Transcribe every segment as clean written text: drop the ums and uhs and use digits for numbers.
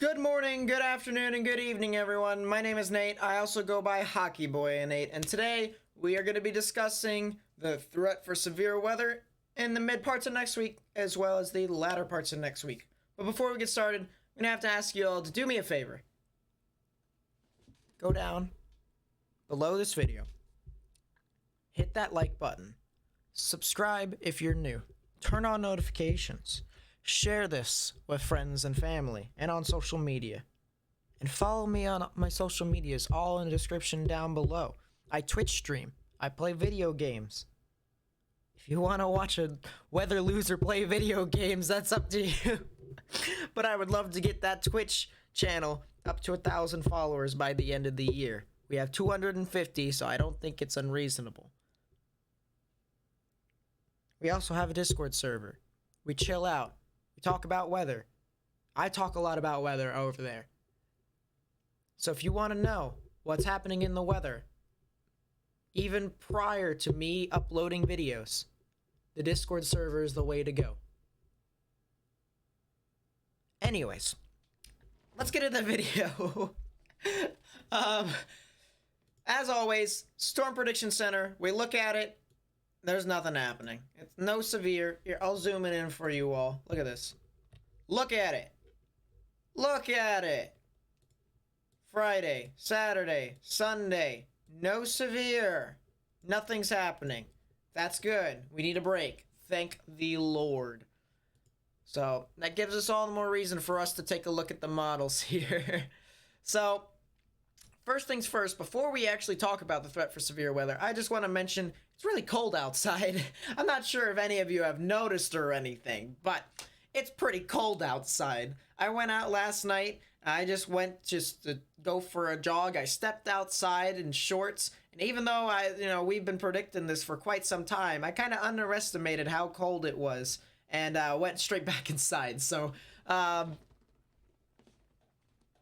Good morning, good afternoon, and good evening, everyone. My name is Nate. I also go by Hockey Boy Nate, and today we are going to be discussing the threat for severe weather in the mid parts of next week, as well as the latter parts of next week. But before we get started, I'm going to have to ask you all to do me a favor. Go down below this video, hit that like button, subscribe if you're new, turn on notifications. Share this with friends and family and on social media. And follow me on my social medias, all in the description down below. I Twitch stream. I play video games. If you want to watch a weather loser play video games, that's up to you. But I would love to get that Twitch channel up to 1,000 followers by the end of the year. We have 250, so I don't think it's unreasonable. We also have a Discord server. We chill out. We talk about weather. I talk a lot about weather over there. So if you want to know what's happening in the weather, even prior to me uploading videos, the Discord server is the way to go. Anyways, let's get into the video. As always, Storm Prediction Center, we look at it. There's nothing happening. It's no severe. Here, I'll zoom it in for you all. Look at this. Look at it. Look at it. Friday, Saturday, Sunday. No severe. Nothing's happening. That's good. We need a break. Thank the Lord. So, that gives us all the more reason for us to take a look at the models here. So, first things first, before we actually talk about the threat for severe weather, I just want to mention it's really cold outside. I'm not sure if any of you have noticed or anything, but it's pretty cold outside. I went out last night. I just went to go for a jog. I stepped outside in shorts, and even though we've been predicting this for quite some time, I kind of underestimated how cold it was and went straight back inside. So,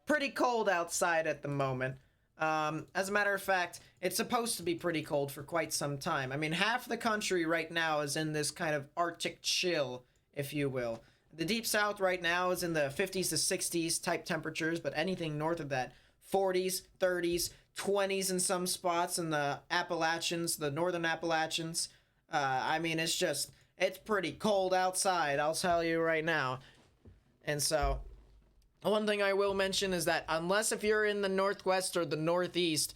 pretty cold outside at the moment. As a matter of fact, it's supposed to be pretty cold for quite some time. I mean, half the country right now is in this kind of Arctic chill, if you will. The deep south right now is in the 50s to 60s type temperatures, but anything north of that, 40s, 30s, 20s in some spots in the Appalachians, the northern Appalachians. I mean, it's pretty cold outside, I'll tell you right now. And so, one thing I will mention is that unless if you're in the northwest or the northeast,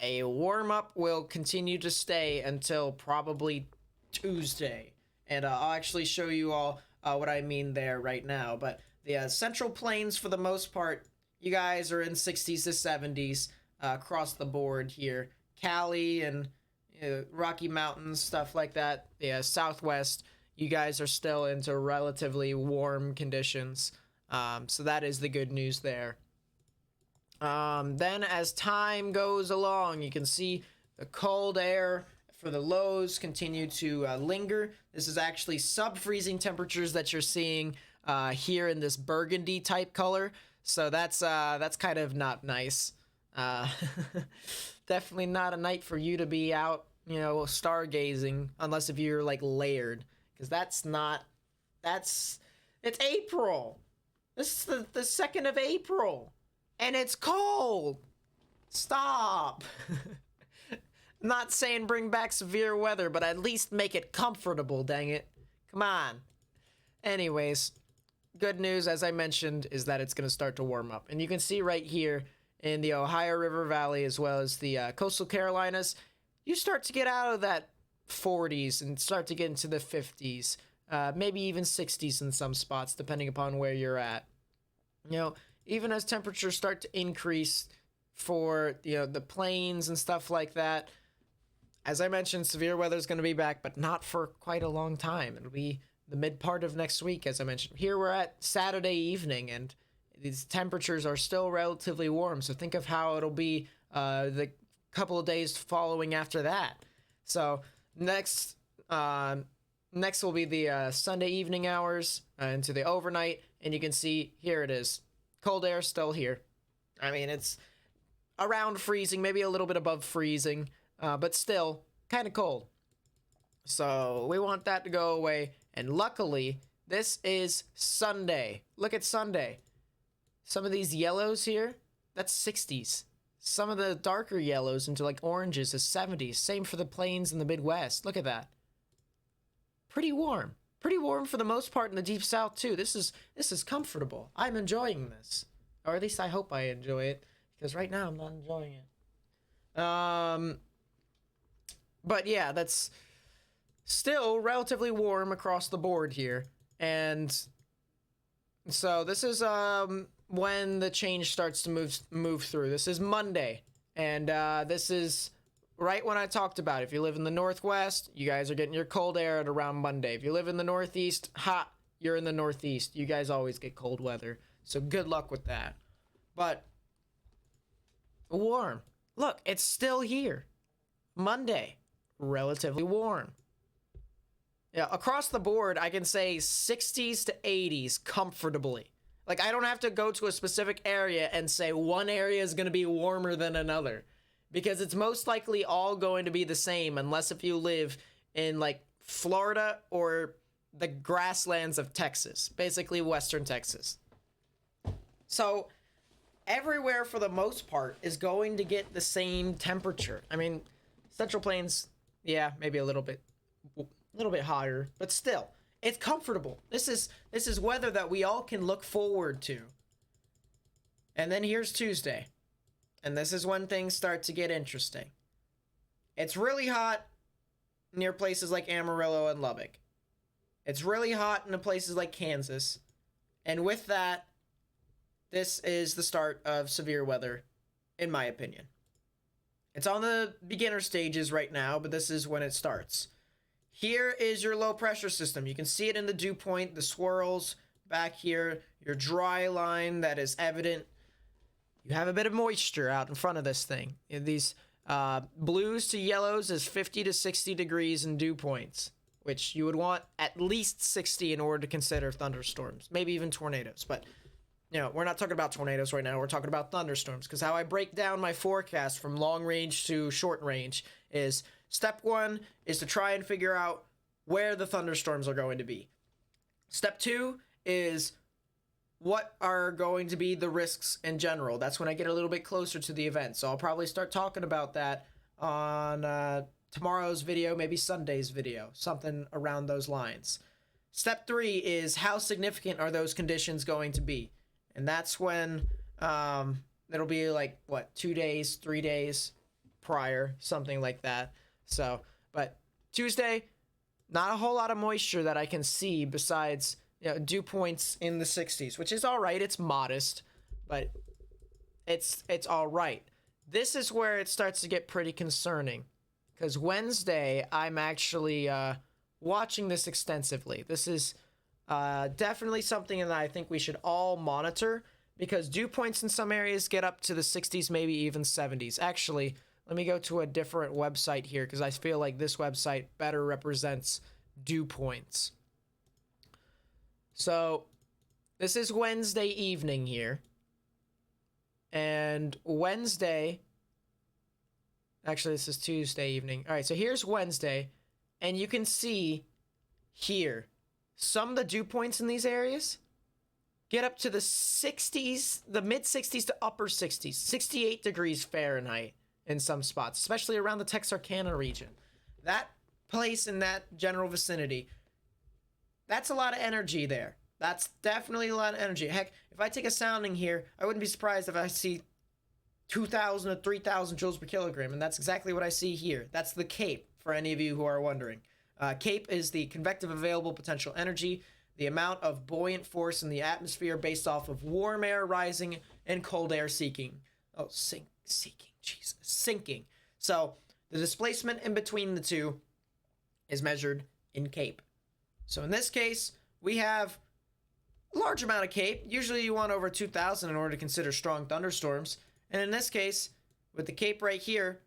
a warm-up will continue to stay until probably Tuesday. And I'll actually show you all what I mean there right now. But the Central Plains, for the most part, you guys are in 60s to 70s across the board here. Cali and Rocky Mountains, stuff like that. The Southwest, you guys are still into relatively warm conditions. So that is the good news there. Then as time goes along, you can see the cold air for the lows continue to linger. This is actually sub-freezing temperatures that you're seeing here in this burgundy type color. So that's kind of not nice. Definitely not a night for you to be out, stargazing, unless if you're like layered, because it's April. This is the 2nd of April, and it's cold. Stop. I'm not saying bring back severe weather, but at least make it comfortable, dang it. Come on. Anyways, good news, as I mentioned, is that it's going to start to warm up. And you can see right here in the Ohio River Valley, as well as the coastal Carolinas, you start to get out of that 40s and start to get into the 50s. Maybe even 60s in some spots, depending upon where you're at. Even as temperatures start to increase for, the plains and stuff like that, as I mentioned, severe weather is going to be back, but not for quite a long time. It'll be the mid part of next week, as I mentioned. Here we're at Saturday evening, and these temperatures are still relatively warm, so think of how it'll be the couple of days following after that. So, next will be the Sunday evening hours into the overnight, and you can see here it is. Cold air still here. I mean, it's around freezing, maybe a little bit above freezing, but still kind of cold. So we want that to go away, and luckily, this is Sunday. Look at Sunday. Some of these yellows here, that's 60s. Some of the darker yellows into like oranges is 70s. Same for the plains in the Midwest. Look at that. Pretty warm. Pretty warm for the most part in the deep south too. This is comfortable. I'm enjoying this. Or at least I hope I enjoy it. Because right now I'm not enjoying it. But yeah, that's still relatively warm across the board here. And so this is when the change starts to move through. This is Monday, and this is right when I talked about it. If you live in the Northwest, you guys are getting your cold air at around Monday. If you live in the Northeast, hot, you're in the Northeast. You guys always get cold weather, so good luck with that. But warm. Look, it's still here. Monday, relatively warm. Yeah, across the board, I can say 60s to 80s comfortably. Like, I don't have to go to a specific area and say one area is going to be warmer than another. Because it's most likely all going to be the same, unless if you live in, like, Florida or the grasslands of Texas. Basically, Western Texas. So, everywhere, for the most part, is going to get the same temperature. I mean, Central Plains, yeah, maybe a little bit hotter, but still, it's comfortable. This is weather that we all can look forward to. And then here's Tuesday, and this is when things start to get interesting. It's really hot near places like Amarillo and Lubbock. It's really hot in places like Kansas, and with that, this is the start of severe weather, in my opinion. It's on the beginner stages right now, but this is when it starts. Here is your low pressure system. You can see it in the dew point, the swirls back here, your dry line that is evident. You have a bit of moisture out in front of this thing. These blues to yellows is 50 to 60 degrees in dew points, which you would want at least 60 in order to consider thunderstorms, maybe even tornadoes. But, you know, we're not talking about tornadoes right now. We're talking about thunderstorms, because how I break down my forecast from long range to short range is step one is to try and figure out where the thunderstorms are going to be. Step two is what are going to be the risks in general. That's when I get a little bit closer to the event. So I'll probably start talking about that on tomorrow's video, maybe Sunday's video, something around those lines. Step three is how significant are those conditions going to be? And that's when it'll be like, what, 2 days, 3 days prior, something like that. So, but Tuesday, not a whole lot of moisture that I can see besides, you know, dew points in the 60s, which is all right. It's modest, but it's all right. This is where it starts to get pretty concerning, because Wednesday, I'm actually watching this extensively. This is definitely something that I think we should all monitor, because dew points in some areas get up to the 60s, maybe even 70s. Actually, let me go to a different website here, because I feel like this website better represents dew points. So, this is Wednesday evening here. And Wednesday... Actually, this is Tuesday evening. All right, so here's Wednesday. And you can see here, some of the dew points in these areas get up to the 60s, the mid-60s to upper 60s, 68 degrees Fahrenheit in some spots, especially around the Texarkana region. That place in that general vicinity, that's a lot of energy there. That's definitely a lot of energy. Heck, if I take a sounding here, I wouldn't be surprised if I see 2,000 to 3,000 joules per kilogram, and that's exactly what I see here. That's the CAPE, for any of you who are wondering. CAPE is the convective available potential energy, the amount of buoyant force in the atmosphere based off of warm air rising and cold air sinking. Oh, sinking. So the displacement in between the two is measured in CAPE. So in this case, we have a large amount of CAPE. Usually you want over 2,000 in order to consider strong thunderstorms. And in this case, with the CAPE right here,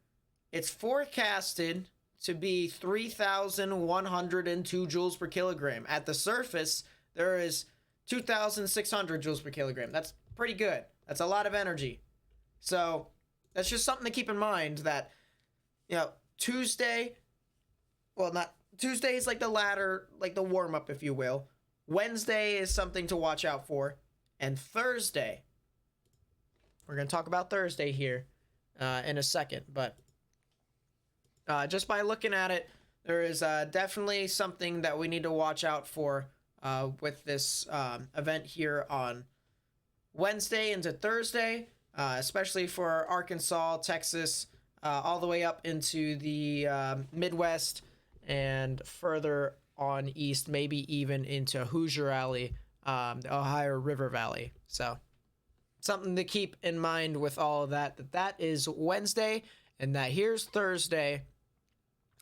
it's forecasted to be 3,102 joules per kilogram. At the surface, there is 2,600 joules per kilogram. That's pretty good. That's a lot of energy. So that's just something to keep in mind, that, you know, Tuesday is like the ladder, like the warm-up, if you will. Wednesday is something to watch out for. And Thursday, We're going to talk about Thursday here in a second, but just by looking at it, there is definitely something that we need to watch out for with this event here on Wednesday into Thursday, especially for Arkansas, Texas, all the way up into the Midwest and further on east, maybe even into Hoosier Alley, the Ohio River Valley. So something to keep in mind with all of that, that is Wednesday, and that here's Thursday.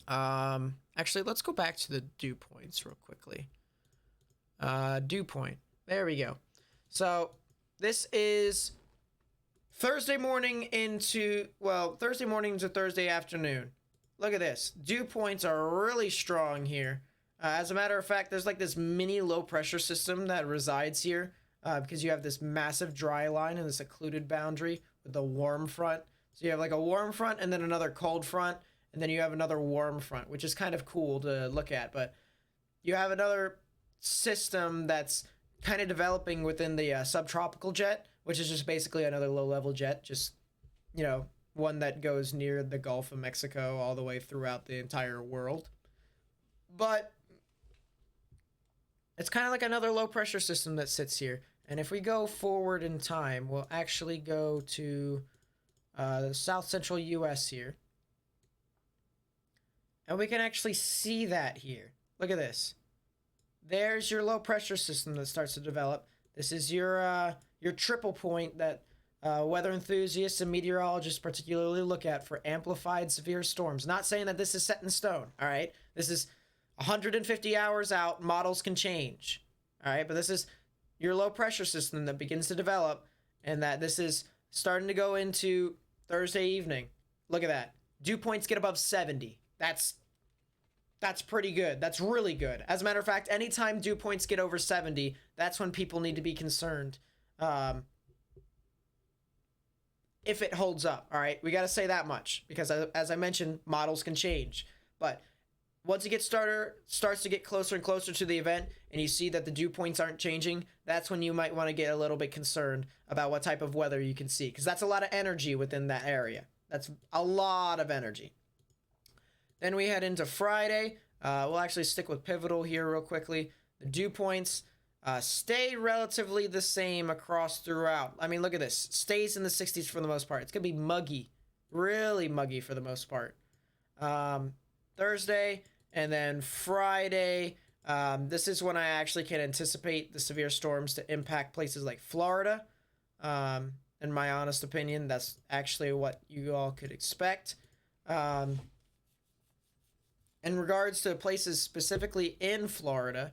Actually, let's go back to the dew points real quickly. Dew point. There we go. So this is Thursday morning into Thursday afternoon. Look at this. Dew points are really strong here. As a matter of fact, there's like this mini low pressure system that resides here because you have this massive dry line and this occluded boundary with the warm front. So you have like a warm front and then another cold front, and then you have another warm front, which is kind of cool to look at. But you have another system that's kind of developing within the subtropical jet, which is just basically another low-level jet, just, one that goes near the Gulf of Mexico all the way throughout the entire world. But it's kind of like another low-pressure system that sits here. And if we go forward in time, we'll actually go to the south-central U.S. here. And we can actually see that here. Look at this. There's your low-pressure system that starts to develop. This is your triple point that weather enthusiasts and meteorologists particularly look at for amplified severe storms. Not saying that this is set in stone, all right? This is 150 hours out. Models can change, all right? But this is your low-pressure system that begins to develop, and that this is starting to go into Thursday evening. Look at that. Dew points get above 70. That's pretty good. That's really good. As a matter of fact, anytime dew points get over 70, that's when people need to be concerned. If it holds up, all right? We got to say that much because, as I mentioned, models can change. But once it starts to get closer and closer to the event, and you see that the dew points aren't changing, that's when you might want to get a little bit concerned about what type of weather you can see, because that's a lot of energy within that area. That's a lot of energy. Then we head into Friday. We'll actually stick with pivotal here real quickly. The dew points stay relatively the same across throughout. I mean, look at this. Stays in the 60s for the most part. It's going to be muggy. Really muggy for the most part. Thursday and then Friday. This is when I actually can anticipate the severe storms to impact places like Florida. In my honest opinion, that's actually what you all could expect. In regards to places specifically in Florida,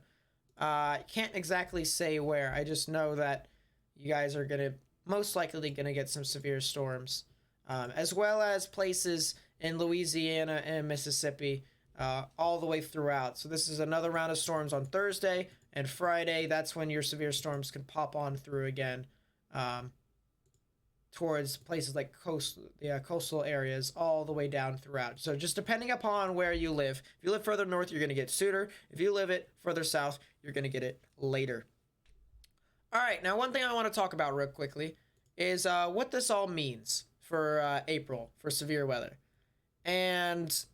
I can't exactly say where. I just know that you guys are most likely going to get some severe storms, as well as places in Louisiana and Mississippi, all the way throughout. So this is another round of storms on Thursday and Friday. That's when your severe storms can pop on through again. Towards places like coastal areas all the way down throughout. So just depending upon where you live. If you live further north, you're going to get sooner. If you live it further south, you're going to get it later. All right, now one thing I want to talk about real quickly is what this all means for April, for severe weather. And,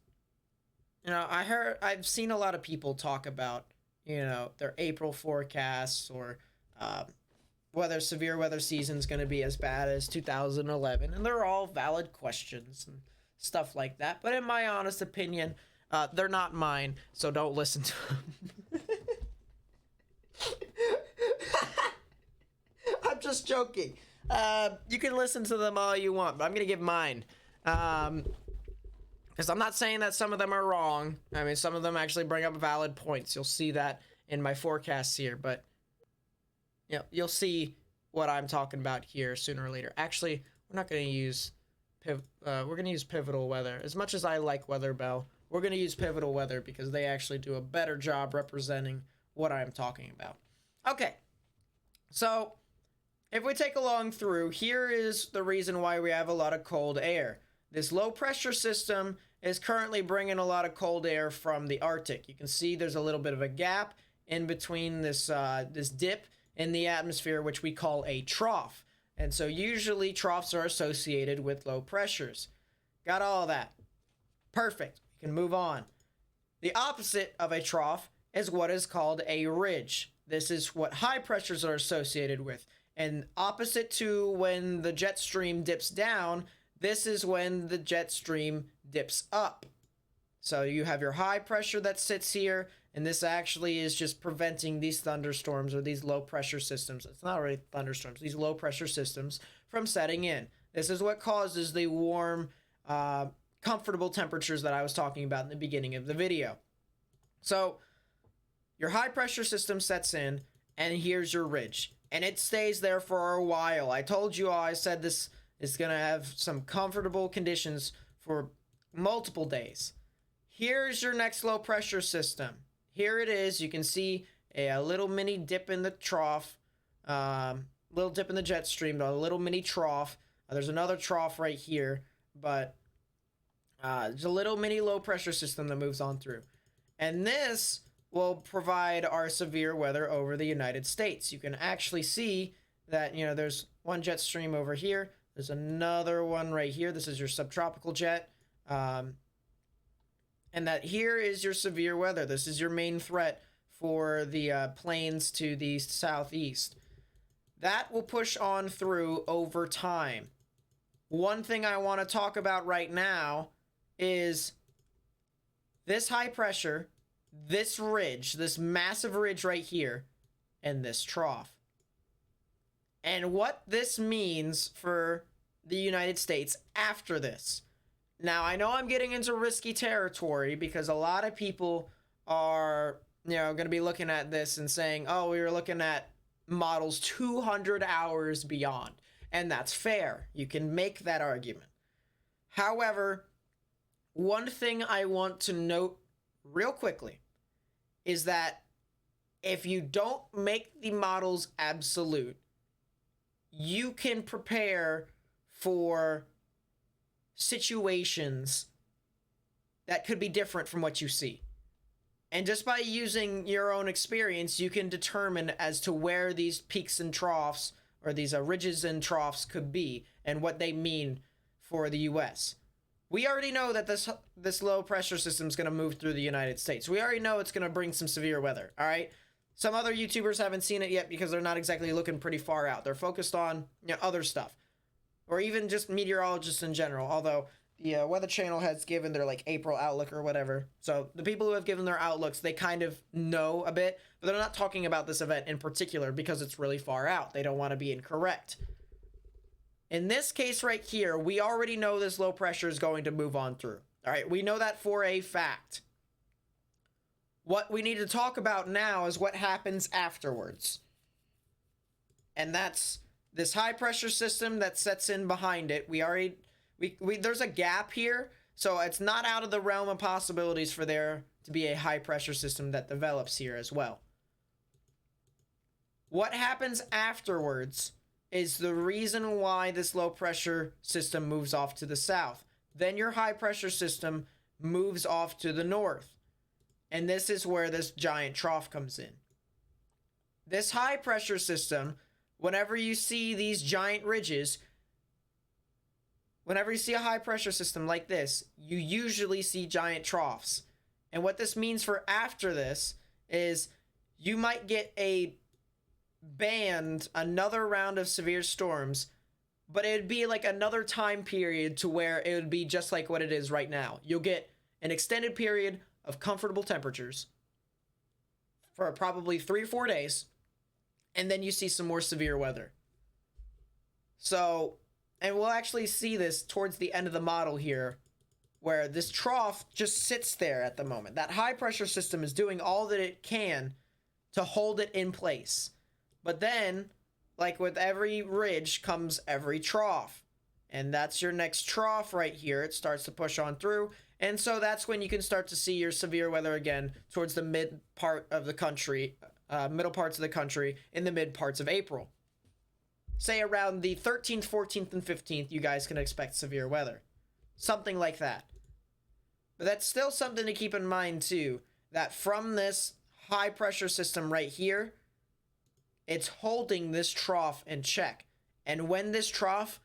I've seen a lot of people talk about, their April forecasts or whether severe weather season is going to be as bad as 2011, and they're all valid questions and stuff like that. But in my honest opinion, they're not mine, so don't listen to them. I'm just joking. You can listen to them all you want, but I'm going to give mine. Because I'm not saying that some of them are wrong. I mean, some of them actually bring up valid points. You'll see that in my forecasts here, but you'll see what I'm talking about here sooner or later. Actually, we're not going to use we're going to use pivotal weather. As much as I like Weather Bell, we're going to use pivotal weather because they actually do a better job representing what I'm talking about. Okay, so if we take a long through, here is the reason why we have a lot of cold air. This low pressure system is currently bringing a lot of cold air from the Arctic. You can see there's a little bit of a gap in between this dip in the atmosphere, which we call a trough. And so usually troughs are associated with low pressures. Got all that. Perfect. We can move on. The opposite of a trough is what is called a ridge. This is what high pressures are associated with. And opposite to when the jet stream dips down, this is when the jet stream dips up. So you have your high pressure that sits here, and this actually is just preventing these thunderstorms or these low pressure systems. It's not really thunderstorms, these low pressure systems from setting in. This is what causes the warm, comfortable temperatures that I was talking about in the beginning of the video. So your high pressure system sets in, and here's your ridge, and it stays there for a while. I told you all, I said this is going to have some comfortable conditions for multiple days. Here's your next low pressure system. Here it is. You can see a little mini dip in the trough, little dip in the jet stream, a little mini trough. There's another trough right here, but there's a little mini low pressure system that moves on through. And this will provide our severe weather over the United States. You can actually see that, you know, there's one jet stream over here. There's another one right here. This is your subtropical jet. And that here is your severe weather. This is your main threat for the plains to the southeast. That will push on through over time. One thing I want to talk about right now is this high pressure, this ridge, this massive ridge right here, and this trough. And what this means for the United States after this. Now, I know I'm getting into risky territory because a lot of people are, you know, going to be looking at this and saying, oh, we were looking at models 200 hours beyond. And that's fair. You can make that argument. However, one thing I want to note real quickly is that if you don't make the models absolute, you can prepare for situations that could be different from what you see. And just by using your own experience, you can determine as to where these peaks and troughs, or these ridges and troughs, could be and what they mean for the US. We already know that this low pressure system is going to move through the United States. We already know it's going to bring some severe weather, all right? Some other YouTubers haven't seen it yet because they're not exactly looking pretty far out. They're focused on, you know, other stuff. Or even just meteorologists in general, although the Weather Channel has given their, like, April outlook or whatever. So the people who have given their outlooks, they kind of know a bit, but they're not talking about this event in particular because it's really far out. They don't want to be incorrect. In this case right here, we already know this low pressure is going to move on through. All right, we know that for a fact. What we need to talk about now is what happens afterwards. And that's this high pressure system that sets in behind it. There's a gap here, so it's not out of the realm of possibilities for there to be a high pressure system that develops here as well. What happens afterwards is the reason why this low pressure system moves off to the south. Then your high pressure system moves off to the north. And this is where this giant trough comes in. This high pressure system, whenever you see these giant ridges, whenever you see a high pressure system like this, you usually see giant troughs. And what this means for after this is you might get another round of severe storms, but it would be like another time period to where it would be just like what it is right now. You'll get an extended period of comfortable temperatures for probably 3 or 4 days, and then you see some more severe weather. So, and we'll actually see this towards the end of the model here, where this trough just sits there at the moment. That high pressure system is doing all that it can to hold it in place. But then, like with every ridge comes every trough. And that's your next trough right here. It starts to push on through. And so that's when you can start to see your severe weather again towards the mid part of the country, middle parts of the country in the mid parts of April. Say around the 13th, 14th, and 15th, you guys can expect severe weather. Something like that. But that's still something to keep in mind too, that from this high pressure system right here, it's holding this trough in check. And when this trough,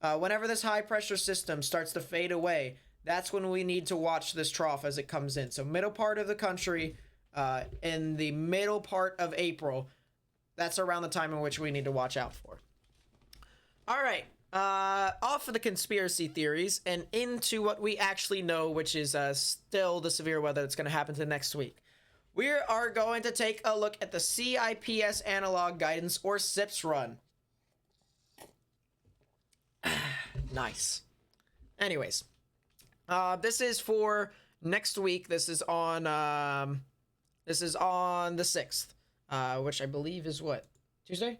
whenever this high pressure system starts to fade away, that's when we need to watch this trough as it comes in. So middle part of the country, in the middle part of April, that's around the time in which we need to watch out for. All right, off of the conspiracy theories and into what we actually know, which is still the severe weather that's going to happen to next week. We are going to take a look at the CIPS analog guidance, or SIPS run. Nice. Anyways, this is for next week. This is on the 6th, which I believe is what, Tuesday?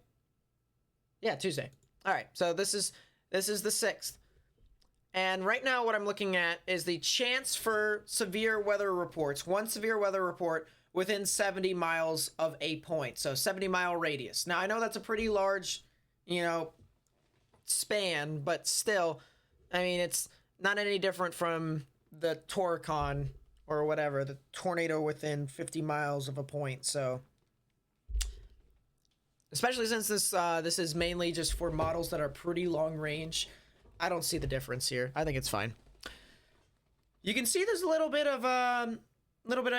Yeah, Tuesday. All right, so this is the 6th. And right now what I'm looking at is the chance for severe weather reports. One severe weather report within 70 miles of a point. So 70-mile radius. Now, I know that's a pretty large, span, but still, I mean, it's not any different from the Torcon or whatever, the tornado within 50 miles of a point. So, especially since this is mainly just for models that are pretty long range, I don't see the difference here. I think it's fine. You can see there's a little bit of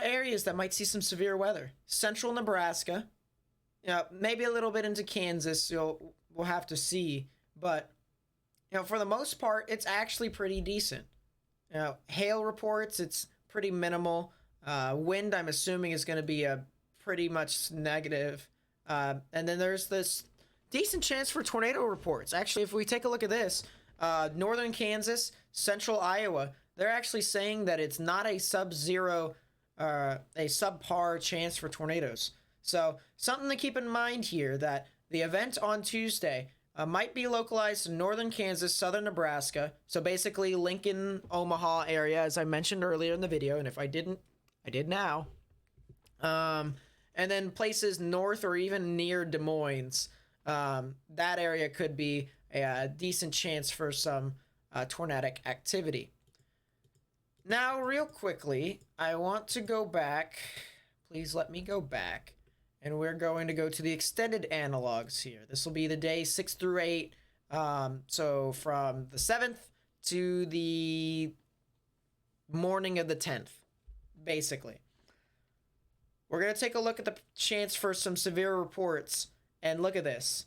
areas that might see some severe weather. Central Nebraska, maybe a little bit into Kansas. We'll have to see, but for the most part, it's actually pretty decent. Hail reports, it's pretty minimal. Wind, I'm assuming, is going to be a pretty much negative. And then there's this decent chance for tornado reports. Actually, if we take a look at this, northern Kansas, central Iowa, they're actually saying that it's not a sub-zero, a subpar chance for tornadoes. So something to keep in mind here, that the event on Tuesday might be localized in northern Kansas, southern Nebraska. So basically Lincoln, Omaha area, as I mentioned earlier in the video. And if I didn't, I did now. And then places north or even near Des Moines. That area could be a decent chance for some tornadic activity. Now, real quickly, I want to go back. Please let me go back. And we're going to go to the extended analogs here. This will be the day 6 through 8. So from the 7th to the morning of the 10th, basically. We're going to take a look at the chance for some severe reports. And look at this.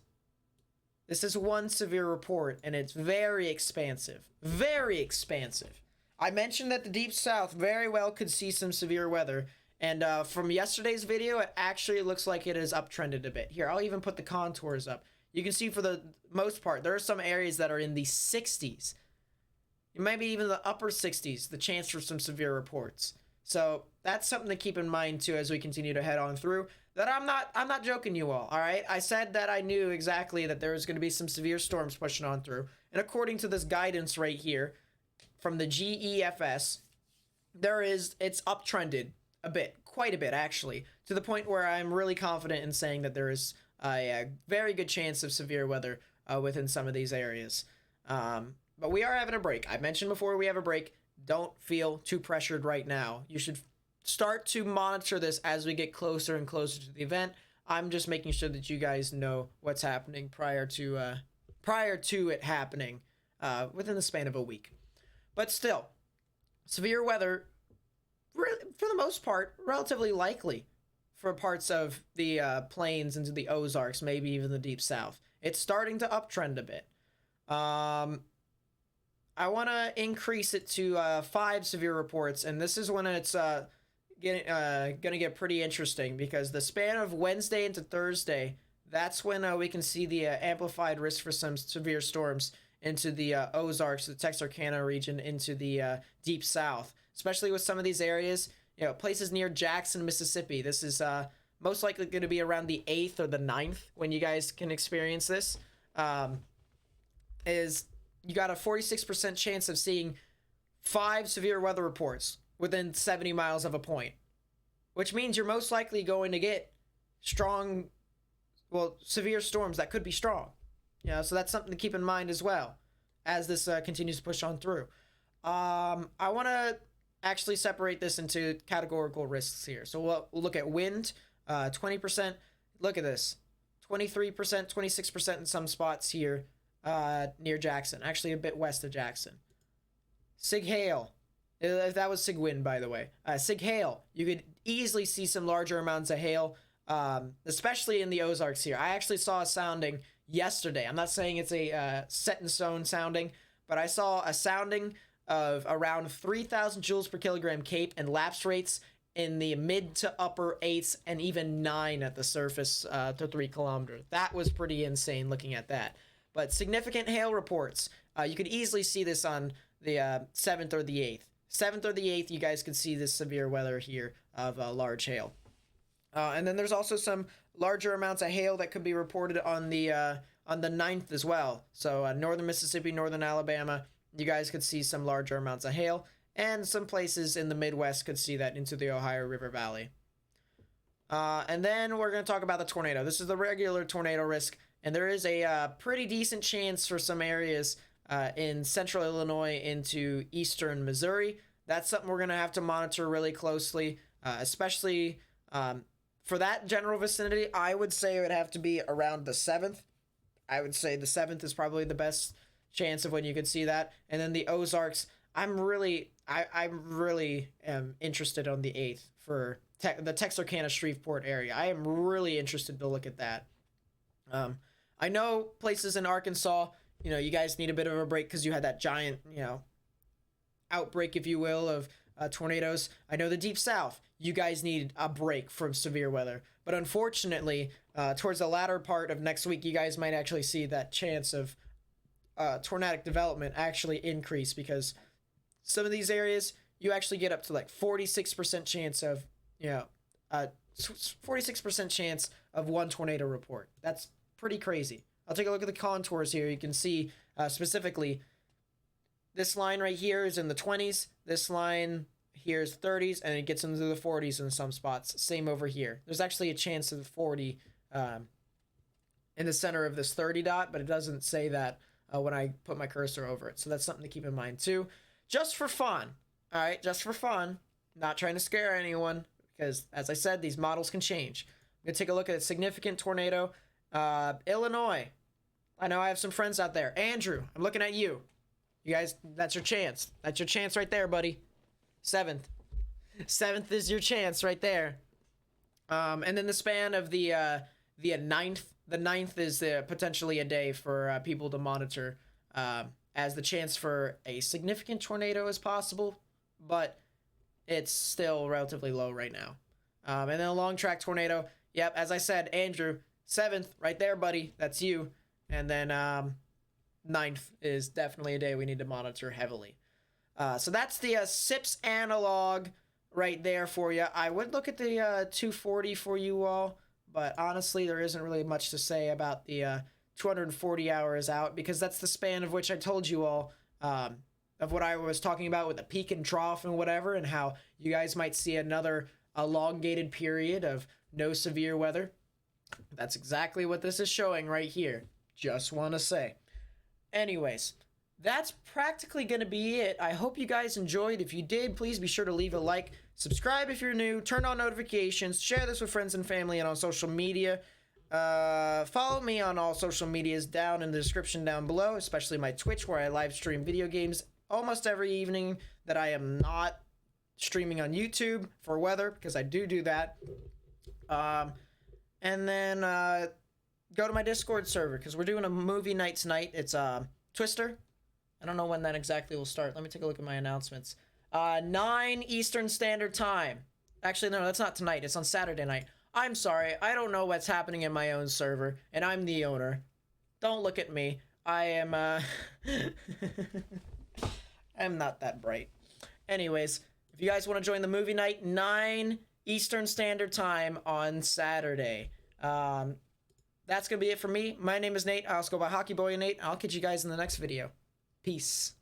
This is one severe report, and it's very expansive. Very expansive. I mentioned that the Deep South very well could see some severe weather. And from yesterday's video, it actually looks like it is uptrended a bit. Here, I'll even put the contours up. You can see for the most part, there are some areas that are in the 60s. Maybe even the upper 60s, the chance for some severe reports. So that's something to keep in mind too as we continue to head on through. That I'm not joking, you all right? I said that I knew exactly that there was going to be some severe storms pushing on through. And according to this guidance right here from the GEFS, it's uptrended a bit, quite a bit actually, to the point where I'm really confident in saying that there is a very good chance of severe weather within some of these areas. But we are having a break. I mentioned before we have a break. Don't feel too pressured right now. You should start to monitor this as we get closer and closer to the event. I'm just making sure that you guys know what's happening prior to it happening within the span of a week. But still, severe weather, for the most part, relatively likely for parts of the plains into the Ozarks, maybe even the Deep South. It's starting to uptrend a bit. I want to increase it to 5 severe reports, and this is when it's gonna get pretty interesting, because the span of Wednesday into Thursday, that's when we can see the amplified risk for some severe storms into the Ozarks, the Texarkana region, into the Deep South, especially with some of these areas, places near Jackson, Mississippi. This is most likely going to be around the 8th or the 9th when you guys can experience this. You got a 46% chance of seeing 5 severe weather reports within 70 miles of a point, which means you're most likely going to get severe storms that could be strong. So that's something to keep in mind as well as this continues to push on through. I want to actually separate this into categorical risks here. So we'll look at wind, 20%. Look at this, 23%, 26% in some spots here. near Jackson, actually a bit west of Jackson. Sig Hail. That was Sig Wind, by the way. Sig Hail. You could easily see some larger amounts of hail, especially in the Ozarks here. I actually saw a sounding yesterday. I'm not saying it's a set in stone sounding, but I saw a sounding of around 3,000 joules per kilogram CAPE and lapse rates in the mid to upper 8s and even 9 at the surface to 3 kilometers. That was pretty insane looking at that. But significant hail reports. You could easily see this on the 7th or the 8th. 7th or the 8th, you guys could see this severe weather here of large hail. And then there's also some larger amounts of hail that could be reported on the 9th as well. So northern Mississippi, northern Alabama, you guys could see some larger amounts of hail. And some places in the Midwest could see that into the Ohio River Valley. And then we're going to talk about the tornado. This is the regular tornado risk. And there is a pretty decent chance for some areas in central Illinois into eastern Missouri. That's something we're going to have to monitor really closely, especially for that general vicinity. I would say it would have to be around the 7th. I would say the 7th is probably the best chance of when you could see that. And then the Ozarks, I really am interested on the 8th for the Texarkana Shreveport area. I am really interested to look at that. I know places in Arkansas, you guys need a bit of a break because you had that giant, outbreak, if you will, of tornadoes. I know the Deep South, you guys need a break from severe weather. But unfortunately, towards the latter part of next week, you guys might actually see that chance of tornadic development actually increase, because some of these areas, you actually get up to like 46% chance of, 46% chance of one tornado report. That's pretty crazy. I'll take a look at the contours here. You can see specifically this line right here is in the 20s. This line here is 30s, and it gets into the 40s in some spots. Same over here. There's actually a chance of 40 in the center of this 30 dot, but it doesn't say that when I put my cursor over it. So that's something to keep in mind too. Just for fun. All right, just for fun. Not trying to scare anyone, because as I said, these models can change. I'm going to take a look at a significant tornado. Illinois. I know I have some friends out there. Andrew, I'm looking at you. You guys, that's your chance. That's your chance right there, buddy. 7th. 7th is your chance right there. And then the span of the 9th. The 9th is potentially a day for people to monitor, as the chance for a significant tornado is possible, but it's still relatively low right now. And then a long track tornado. Yep, as I said, Andrew, 7th, right there, buddy. That's you. And then 9th is definitely a day we need to monitor heavily. So that's the SIPS analog right there for you. I would look at the 240 for you all, but honestly, there isn't really much to say about the 240 hours out, because that's the span of which I told you all of what I was talking about with the peak and trough and whatever, and how you guys might see another elongated period of no severe weather. That's exactly what this is showing right here. Just want to say. Anyways, that's practically going to be it. I hope you guys enjoyed. If you did, please be sure to leave a like, subscribe if you're new, turn on notifications, share this with friends and family and on social media. Follow me on all social medias down in the description down below, especially my Twitch, where I live stream video games almost every evening that I am not streaming on YouTube for weather, because I do that. And then go to my Discord server, because we're doing a movie night tonight. It's Twister. I don't know when that exactly will start. Let me take a look at my announcements. 9 Eastern Standard Time. Actually, no, that's not tonight. It's on Saturday night. I'm sorry. I don't know what's happening in my own server, and I'm the owner. Don't look at me. I am, I'm not that bright. Anyways, if you guys want to join the movie night, 9 Eastern Standard Time on Saturday. That's going to be it for me. My name is Nate. I also go by Hockey Boy Nate. I'll catch you guys in the next video. Peace.